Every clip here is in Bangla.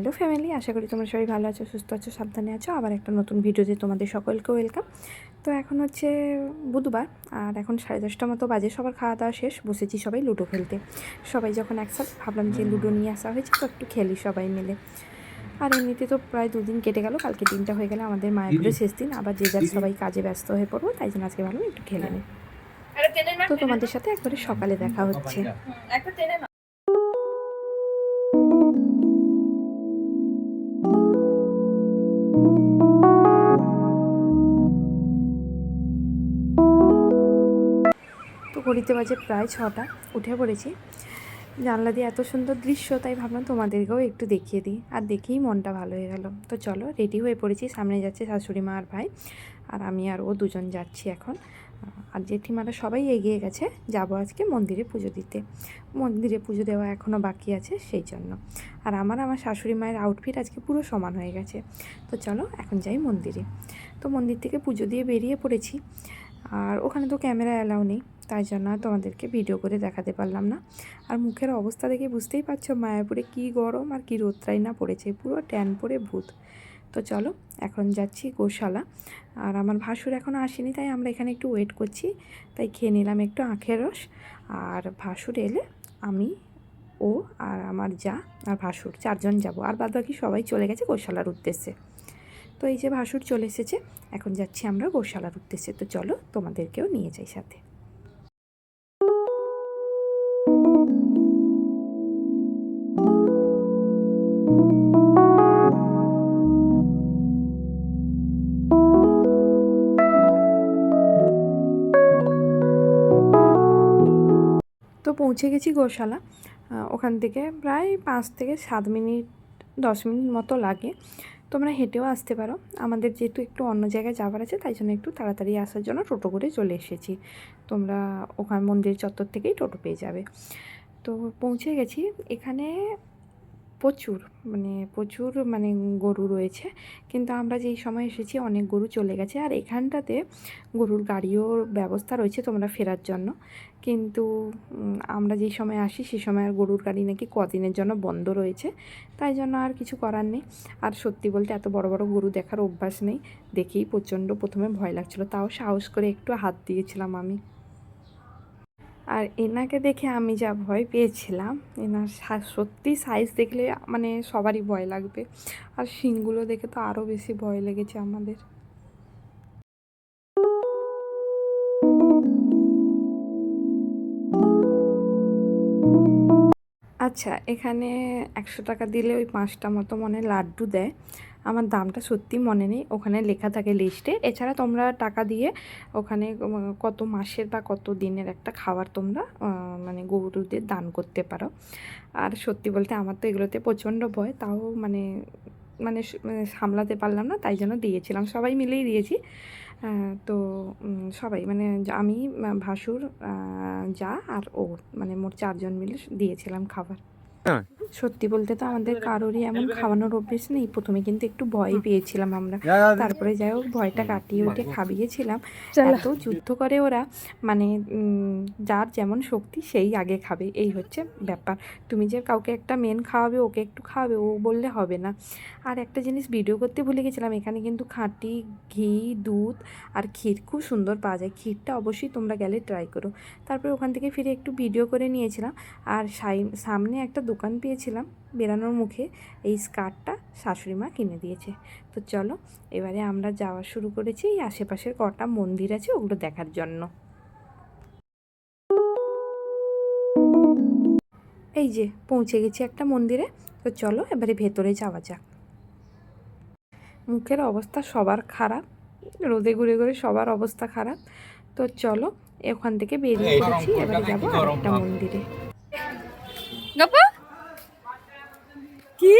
হ্যালো ফ্যামিলি, আশা করি তোমরা সবাই ভালো আছো, সুস্থ আছো, সাবধানে আছো। আবার একটা নতুন ভিডিওতে তোমাদের সকলকে ওয়েলকাম। তো এখন হচ্ছে বুধবার, আর এখন 10:30 মতো বাজে। সবার খাওয়া দাওয়া শেষ, বসেছি সবাই লুডো খেলতে। সবাই যখন একসাথে, ভাবলাম যে লুডো নিয়ে আসা হয়েছে তো একটু খেলি সবাই মিলে। আর এমনিতে তো প্রায় 2 দিন কেটে গেল, কালকে দিনটা হয়ে গেলে আমাদের মায়াপুরের শেষ দিন। আবার যে যার সবাই কাজে ব্যস্ত হয়ে পড়বো, তাই জন্য আজকে ভাবলাম একটু খেলে নিই। তো তোমাদের সাথে একবারে সকালে দেখা হচ্ছে। তো ঘড়িতে বাজে প্রায় 6টা, উঠে পড়েছি। জানলা দিয়ে এত সুন্দর দৃশ্য, তাই ভাবলাম তোমাদেরকেও একটু দেখিয়ে দিই। আর দেখেই মনটা ভালো হয়ে গেল। তো চলো, রেডি হয়ে পড়েছি। সামনে যাচ্ছে শাশুড়ি মা আর ভাই, আর আমি আর ও দুজন যাচ্ছি এখন। আর জেঠিমারা সবাই এগিয়ে গেছে। যাব আজকে মন্দিরে পুজো দিতে। মন্দিরে পুজো দেওয়া এখনও বাকি আছে, সেই জন্য। আর আমার শাশুড়ি মায়ের আউটফিট আজকে পুরো সমান হয়ে গেছে। তো চলো এখন যাই মন্দিরে। তো মন্দির থেকে পুজো দিয়ে বেরিয়ে পড়েছি। আর ওখানে তো ক্যামেরা অ্যালাউ নেই, তাই জন্য তোমাদেরকে ভিডিও করে দেখাতে পারলাম না। আর মুখের অবস্থা দেখে বুঝতেই পারছো মায়াপুরে কী গরম আর কী রোদ্রাই না পড়েছে, পুরো ট্যান পরে ভূত। তো চলো এখন যাচ্ছি গোশালা। আর আমার ভাসুর এখনও আসেনি, তাই আমরা এখানে একটু ওয়েট করছি। তাই খেয়ে নিলাম একটু আখের রস। আর ভাসুর এলে আমি, ও আর আমার যা আর ভাসুর 4জন যাব। আর বাদ বাকি সবাই চলে গেছে গোশালার উদ্দেশ্যে। তো এই যে ভাসুর চলে এসেছে, এখন যাচ্ছি আমরা গোশালার উদ্দেশ্যে। তো চলো তোমাদেরকেও নিয়ে যাই সাথে। তো পৌঁছে গেছি গোশালা। ওখান থেকে প্রায় 5 থেকে 7 মিনিট, 10 মিনিট মতো লাগে। তোমরা হেঁটেও আসতে পারো। আমাদের যেহেতু একটু অন্য জায়গায় যাওয়ার আছে, তাই জন্য একটু তাড়াতাড়ি আসার জন্য টোটো করে চলে এসেছি। তোমরা ওখান মন্দির চত্বর থেকেই টোটো পেয়ে যাবে। তো পৌঁছে গেছি। এখানে প্রচুর গরু রয়েছে, কিন্তু আমরা যেই সময় এসেছি অনেক গরু চলে গেছে। আর এখানটাতে গরুর গাড়িও ব্যবস্থা রয়েছে তোমরা ফেরার জন্য, কিন্তু আমরা যেই সময় আসি সেই সময় আর গরুর গাড়ি নাকি কদিনের জন্য বন্ধ রয়েছে, তাই জন্য আর কিছু করার নেই। আর সত্যি বলতে এত বড় বড় গরু দেখার অভ্যাস নেই, দেখেই প্রথমে ভয় লাগছিলো, তাও সাহস করে একটু হাত দিয়েছিলাম আমি। আর এনাকে দেখে আমি যা ভয় পেয়েছিলাম, এনার সত্যি সাইজ দেখলে সবারই ভয় লাগবে। আর শিংগুলো দেখে তো আরও বেশি ভয় লেগেছে আমাদের। আচ্ছা, এখানে 100 টাকা দিলে ওই 5টা মতো লাড্ডু দেয়। আমার দামটা সত্যি মনে নেই, ওখানে লেখা থাকে লিস্টে। এছাড়া তোমরা টাকা দিয়ে ওখানে কত মাসের বা কত দিনের একটা খাবার তোমরা গরুদের দান করতে পারো। আর সত্যি বলতে আমার তো এগুলোতে প্রচণ্ড ভয়, তাও মানে মানে সামলাতে পারলাম না, তাই জন্য দিয়েছিলাম। সবাই মিলেই দিয়েছি। তো সবাই আমি, ভাসুর, যা আর ও, মোট 4জন মিলে দিয়েছিলাম খাবার। সত্যি বলতে তো আমাদের কারোরই এমন খাওয়ানোর অভ্যেস নেই। প্রথমে কিন্তু একটু ভয় পেয়েছিলাম আমরা, তারপরে যাই হোক ভয়টা কাটিয়ে উঠে খাইয়েছিলাম। এত যুদ্ধ করে ওরা, যার যেমন শক্তি সেই আগে খাবে, এই হচ্ছে ব্যাপার। তুমি যে কাউকে একটা মেন খাওয়াবে, ওকে একটু খাওয়াবে, ও বললে হবে না। আর একটা জিনিস ভিডিও করতে ভুলে গেছিলাম, এখানে কিন্তু খাঁটি ঘি, দুধ আর ক্ষীর খুব সুন্দর পাওয়া যায়। ক্ষীরটা অবশ্যই তোমরা গেলে ট্রাই করো। তারপরে ওখান থেকে ফিরে একটু ভিডিও করে নিয়েছিলাম। আর সামনে একটা দোকান পেয়েছিলাম বেরানোর মুখে, এই স্কার্টটা শাশুড়ি মা কিনে দিয়েছে। তো চলো এবারে আমরা যাওয়া শুরু করেছি এই আশেপাশের কটা মন্দির আছে ওগুলো দেখার জন্য। এই যে পৌঁছে গেছি একটা মন্দিরে। তো চলো এবারে ভেতরে যাওয়া যাক। মুখের অবস্থা সবার খারাপ, রোদে ঘুরে ঘুরে সবার অবস্থা খারাপ। তো চলো ওখান থেকে বেরিয়ে পড়েছি, এবারে যাবো আরেকটা মন্দিরে। কি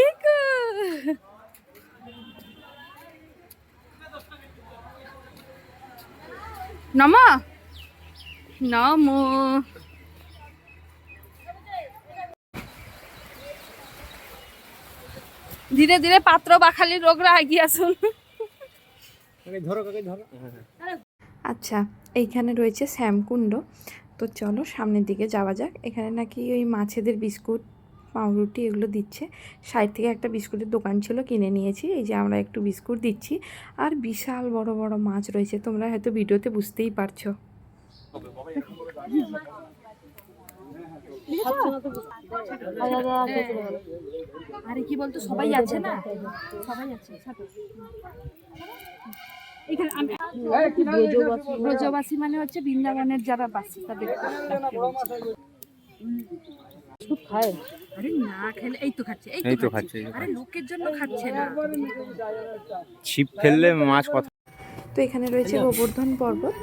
নমো নমো। ধীরে ধীরে পাত্র বাখালি রোগরা এগিয়ে আসুন। আচ্ছা, এইখানে রয়েছে শ্যামকুণ্ড। তো চলো সামনের দিকে যাওয়া যাক। এখানে নাকি ওই মাছেদের বিস্কুট পাউরুটি এগুলো দিচ্ছে। সাইড থেকে একটা বিস্কুটের দোকান ছিল, কিনে নিয়েছি। এই যে আমরা একটু বিস্কুট দিচ্ছি। আর বিশাল বড় বড় মাছ রয়েছে, তোমরা হয়তো ভিডিওতে বুঝতেই পারছো। আরে কি বলতো, সবাই আছে না, সবাই আছে। এখানে ব্রজবাসী মানে হচ্ছে বৃন্দাবনের যারা বাসী তাদের খায়। আরে না খেলে এই তো খাচ্ছে, এই তো খাচ্ছে। আরে লোকের জন্য খাচ্ছে না, ছিপ ফেললে মাছ কথা। তো এখানে রয়েছে গোবর্ধন পর্বত,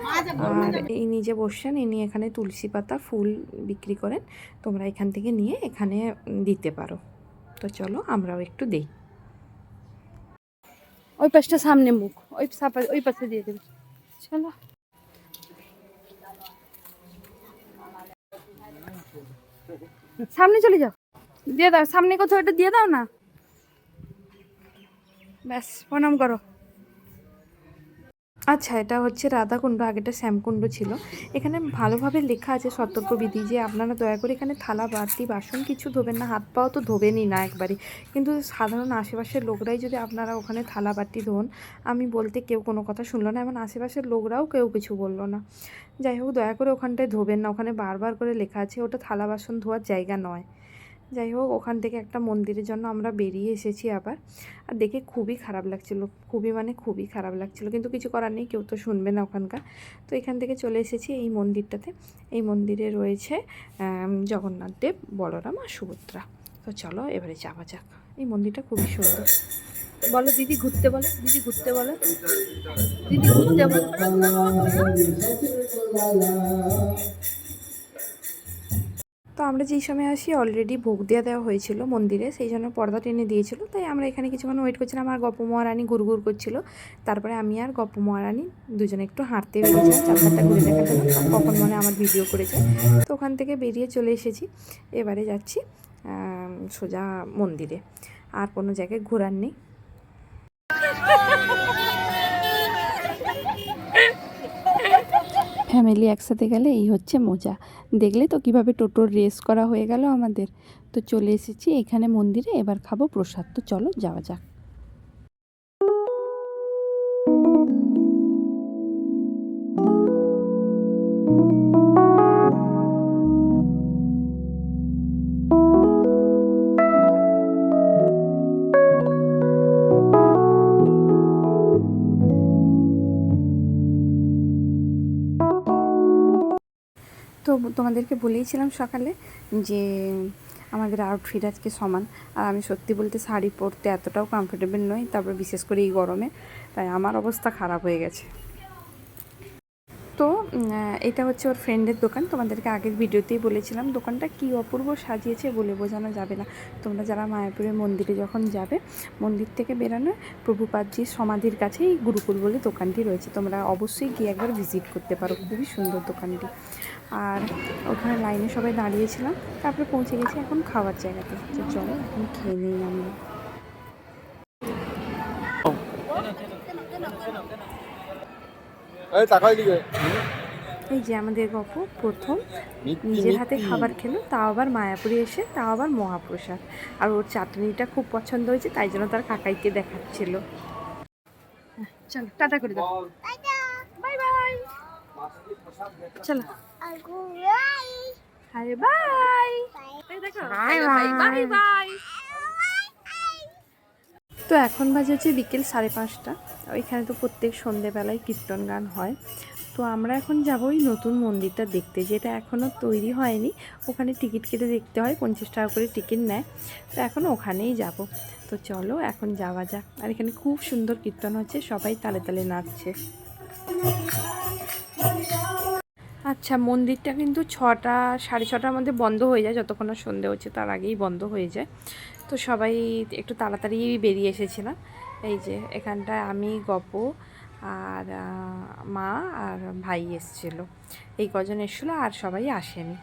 আর এই নিজে বসছেন, ইনি এখানে তুলসী পাতা ফুল বিক্রি করেন। তোমরা এখান থেকে নিয়ে এখানে দিতে পারো। তো চলো আমরাও একটু দেই। ওই পাশটা সামনে মুখ, ওই পাশে দিয়ে দেবে। চলো সামনে চলে যাও, দিয়ে দাও সামনে কোথাও, এটা দিয়ে দাও না, ব্যাস প্রণাম করো। আচ্ছা, এটা হচ্ছে রাধাকুণ্ড, আগেটা শ্যামকুণ্ড ছিল। এখানে ভালোভাবে লেখা আছে সতর্কবিধি যে আপনারা দয়া করে এখানে থালা বাটি বাসন কিছু ধোবেন না, হাত পাও তো ধোবেনই না একবারই। কিন্তু সাধারণ আশেপাশের লোকরাই যদি আপনারা ওখানে থালা বাটি ধোন, আমি বলতে কেউ কোনো কথা শুনলো না, এমন আশেপাশের লোকরাও কেউ কিছু বললো না। যাই হোক, দয়া করে ওখানটায় ধোবেন না, ওখানে বারবার করে লেখা আছে ওটা থালা বাসন ধোয়ার জায়গা নয়। যাই হোক, ওখান থেকে একটা মন্দিরের জন্য আমরা বেরিয়ে এসেছি আবার। আর দেখে খুবই খারাপ লাগছিলো, খুবই খারাপ লাগছিলো, কিন্তু কিছু করার নেই, কেউ তো শুনবে না ওখানকার। তো এখান থেকে চলে এসেছি এই মন্দিরটাতে। এই মন্দিরে রয়েছে জগন্নাথ দেব, বলরাম আর সুভদ্রা। তো চলো এবারে যাওয়া যাক। এই মন্দিরটা খুবই সুন্দর। বলো দিদি ঘুরতে, বলো দিদি ঘুরতে, বলো দিদি ঘুরতে, বলো। তো আমরা যেই সময় আসি অলরেডি ভোগ দেওয়া হয়েছিল মন্দিরে, সেই জন্য পর্দা টেনে দিয়েছিল। তাই আমরা এখানে কিছুক্ষণ ওয়েট করছিলাম। আর গপ্প মহারানী ঘুরঘুর করছিল। তারপরে আমি আর গপ্প মহারানী দুজনে একটু হাঁটতে বেরিয়েছিলাম চারপাশটা ঘুরে দেখার জন্য, কখন মনে আমার ভিডিও করেছে। তো ওখান থেকে বেরিয়ে চলে এসেছি। এবারে যাচ্ছি সোজা মন্দিরে, আর কোনো জায়গায় ঘোরার নেই। ফ্যামিলি একসাথে গেলে এই হচ্ছে মজা। দেখলে তো কিভাবে টোটোর রেস করা হয়ে গেল আমাদের। তো চলে এসেছি এখানে মন্দিরে, এবার খাবো প্রসাদ। তো চলো যাওয়া যাক। তো তোমাদেরকে বলেইছিলাম সকালে যে আমাদের আউটফিট আজকে সমান। আর আমি সত্যি বলতে শাড়ি পরতে এতটাও কমফোর্টেবল নই, তারপর বিশেষ করে এই গরমে, তাই আমার অবস্থা খারাপ হয়ে গেছে। তো এটা হচ্ছে ওর ফ্রেন্ডের দোকান। তোমাদেরকে আগের ভিডিওতেই বলেছিলাম দোকানটা কি অপূর্ব সাজিয়েছে বলে বোঝানো যাবে না। তোমরা যারা মায়াপুরের মন্দিরে যখন যাবে, মন্দির থেকে বেরোনো প্রভুপাদজির সমাধির কাছেই গুরুকুল বলে দোকানটি রয়েছে। তোমরা অবশ্যই গিয়ে একবার ভিজিট করতে পারো, খুবই সুন্দর দোকানটি। আর ওখানে লাইনে সবাই দাঁড়িয়েছিলাম, তারপরে পৌঁছে গেছি এখন খাওয়ার জায়গাতে। তো চলো এখন খেয়ে নিই আমরা। এই যে আমাদের গপ্প প্রথম নিজের হাতে খাবার খেলো, তাও আবার মায়াপুরে এসে, তাও আবার মহাপ্রসাদ। আর ওর চাটনিটা খুব পছন্দ হয়েছে, তাই জন্য তার কাকাইকে দেখাচ্ছিল। চলো টাটা করে দাও, বাই বাই, চলো হাই বাই, বাই বাই। তো এখন বাজে হচ্ছে বিকেল 5:30। ওইখানে তো প্রত্যেক সন্ধেবেলায় কীর্তন গান হয়। তো আমরা এখন যাবো ওই নতুন মন্দিরটা দেখতে, যেটা এখনও তৈরি হয়নি। ওখানে টিকিট কেটে দেখতে হয়, 50 টাকা করে টিকিট নেয়। তো এখন ওখানেই যাব। তো চলো এখন যাওয়া যাক। আর এখানে খুব সুন্দর কীর্তন হচ্ছে, সবাই তালে তালে নাচছে। আচ্ছা, মন্দিরটা কিন্তু 6টা 6:30টার মধ্যে বন্ধ হয়ে যায়, যতক্ষণ না সন্ধে হচ্ছে তার আগেই বন্ধ হয়ে যায়। তো সবাই একটু তাড়াতাড়ি বেরিয়ে এসেছিলাম। এই যে এখানটায় আমি, গপ্প আর মা আর ভাই এসেছিলো, এই কজন এসেছিলো, আর সবাই আসেনি।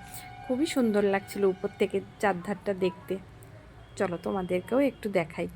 খুবই সুন্দর লাগছিল উপর থেকে চারধারটা দেখতে। চলো তোমাদেরকেও একটু দেখাই।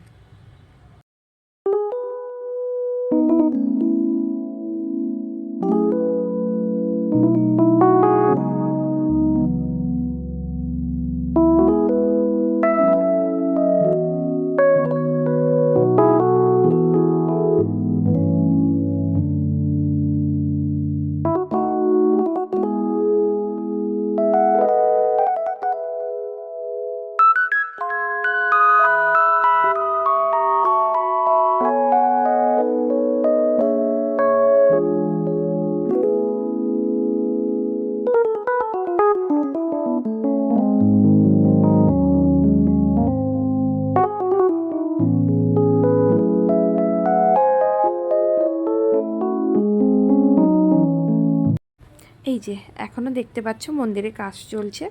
যে এখনও দেখতে পাচ্ছ মন্দিরে কাজ চলছে।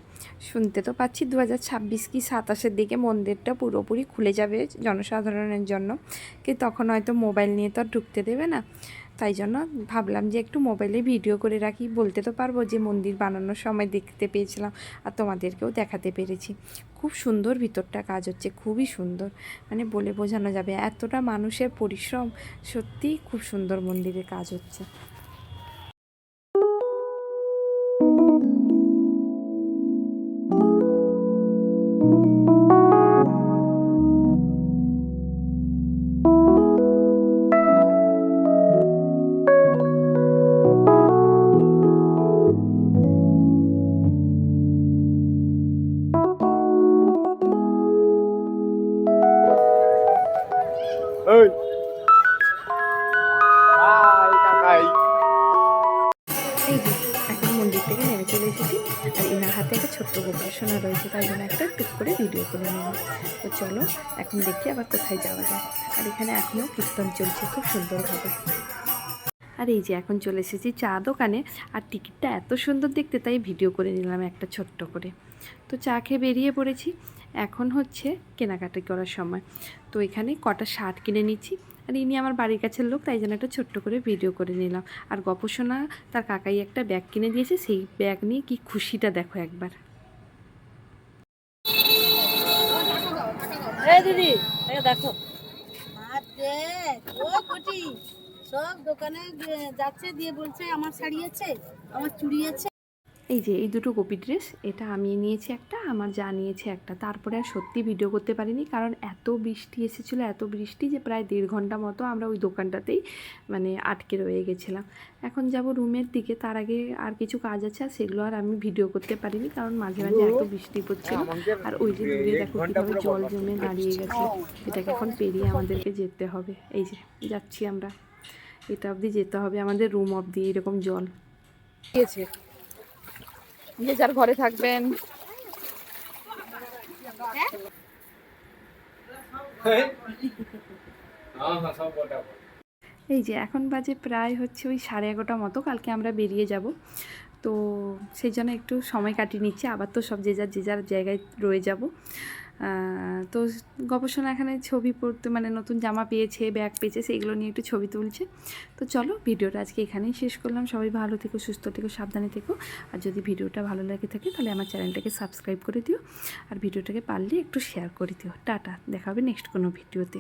শুনতে তো পাচ্ছি 2026 কি 27-এর দিকে মন্দিরটা পুরোপুরি খুলে যাবে জনসাধারণের জন্য, কি তখন হয়তো মোবাইল নিয়ে তো আর ঢুকতে দেবে না। তাই জন্য ভাবলাম যে একটু মোবাইলে ভিডিও করে রাখি, বলতে তো পারবো যে মন্দির বানানোর সময় দেখতে পেয়েছিলাম আর তোমাদেরকেও দেখাতে পেরেছি। খুব সুন্দর ভিতরটা কাজ হচ্ছে, খুবই সুন্দর, মানে বলে বোঝানো যাবে এতটা মানুষের পরিশ্রম। সত্যিই খুব সুন্দর মন্দিরের কাজ হচ্ছে। এই যে এখন মন্দির থেকে নেমে চলে এসেছি, আর এনার হাতে একটা ছোট্ট গোপাল সোনা রয়েছে, তাই জন্য একটা টুক করে ভিডিও করে নিলাম। তো চলো এখন দেখি আবার কোথায় যাওয়া যায়। আর এখানে এখনও কীর্তন চলছে খুব সুন্দরভাবে। আর এই যে এখন চলে এসেছি চা দোকানে, আর টিকিটটা এত সুন্দর দেখতে তাই ভিডিও করে নিলাম একটা ছোট্ট করে। তো চা খেয়ে বেরিয়ে পড়েছি, এখন হচ্ছে কেনাকাটি করার সময়। তো এখানে কটা শার্ট কিনে নিচ্ছি, আর ইনি আমার বাড়ির কাছের লোক, তাই জন্য একটা ছোট্ট করে ভিডিও করে নিলাম। আর গপসোনা তার কাকাই একটা ব্যাগ কিনে দিয়েছে, সেই ব্যাগ নিয়ে কি খুশিটা দেখো একবার। দিদি দেখো ও কুটি সব দোকানে যাচ্ছে, দিয়ে বলছে আমার শাড়ি আছে, আমার চুড়ি আছে। এই যে এই দুটো গোপী ড্রেস, এটা আমি নিয়েছি একটা, আমার যা নিয়েছে একটা। তারপরে আর সত্যি ভিডিও করতে পারিনি, কারণ এত বৃষ্টি এসেছিলো, এত বৃষ্টি যে প্রায় 1.5 ঘন্টা মতো আমরা ওই দোকানটাতেই মানে আটকে রয়ে গেছিলাম। এখন যাব রুমের দিকে, তার আগে আর কিছু কাজ আছে, আর সেগুলো আর আমি ভিডিও করতে পারিনি, কারণ মাঝে মাঝে এত বৃষ্টি পড়ছিল। আর ওই যে দূরে দেখো কীভাবে জল জমে দাঁড়িয়ে গেছে, এটাকে এখন পেরিয়ে আমাদেরকে যেতে হবে। এই যে যাচ্ছি আমরা, এটা অবধি যেতে হবে আমাদের, রুম অবধি এরকম জল দিয়েছে। যে যার ঘরে থাকবেন। এই যে এখন বাজে প্রায় হচ্ছে ওই 11:30 মতো, কালকে আমরা বেরিয়ে যাব, তো সেই জন্য একটু সময় কাটিয়ে নিচ্ছে। আবার তো সব যে যার জায়গায় রয়ে যাব। তো গবেষণা এখানে ছবি পড়তে, মানে নতুন জামা পেয়েছে, ব্যাগ পেয়েছে, সেইগুলো নিয়ে একটু ছবি তুলছে। তো চলো ভিডিওটা আজকে এখানেই শেষ করলাম। সবাই ভালো থেকো, সুস্থ থেকো, সাবধানে থেকো। আর যদি ভিডিওটা ভালো লাগে থাকে তাহলে আমার চ্যানেলটাকে সাবস্ক্রাইব করে দিও, আর ভিডিওটাকে পারলে একটু শেয়ার করে দিও। টাটা, দেখা হবে নেক্সট কোনো ভিডিওতে।